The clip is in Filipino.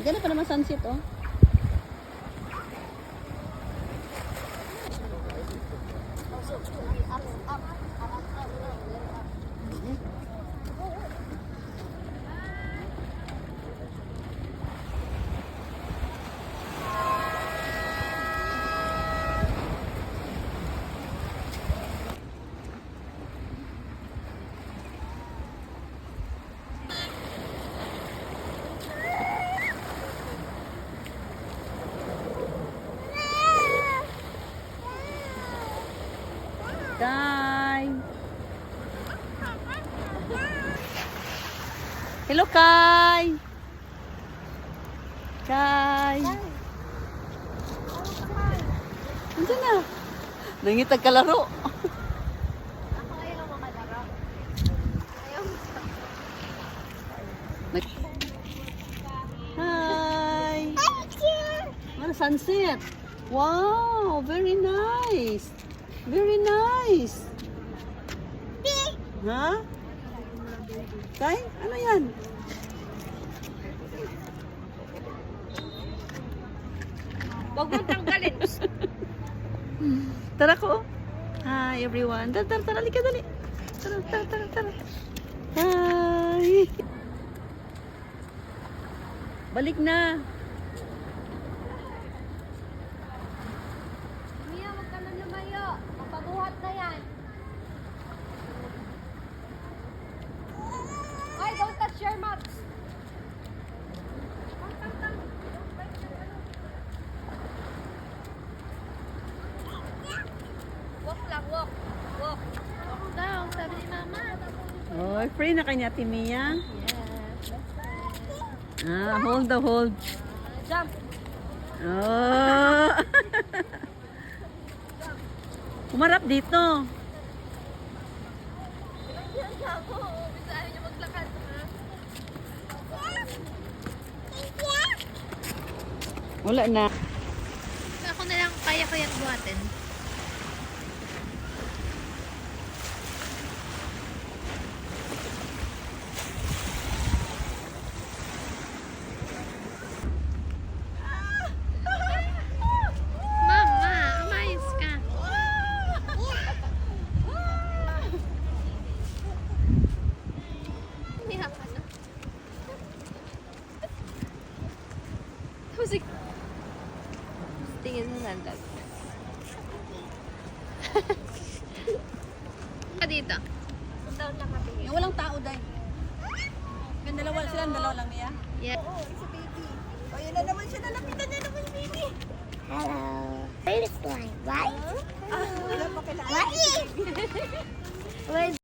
Ganda pa naman sunset, oh. Kai. Hello, Kai. Kai. Nandiyan na. Nangitag kalaro. Ako ayaw makalaro. Ayaw Hi. Ano, sunset. Wow, very nice. Very nice. Ha? Kai, ano yan? Huwag mo tanggalin. Tara ko. Hi everyone. Tara, tara, tara, halika, dali. Tara, tara, tara, tara. Hi. Balik na. Mia, huwag ka na lumayo. Mapabuhat na yan. Ay, don't touch your maps. Walk lang, walk. Walk. Walk daw, sabi ni Mama. Oh, free na kanya, Timia. Yes. Hold the hold. Jump. Oh. Umarap dito. Yan ako. Bisa ayaw niya maglakad. Wala na. Ako na lang kaya ko yan buhatin. Mama, umayos ka. Umiyak ka na. Musik. Tingin mo landag. Ka dito. Down lang kami. Yung walang tao dahil. Yung dalawa lang niya. Yeah. Oo, isa baby. O, yun na naman siya. Nalapitan niya naman yung baby. Hello. First one, right? Wala pa kailangan. What is? Where's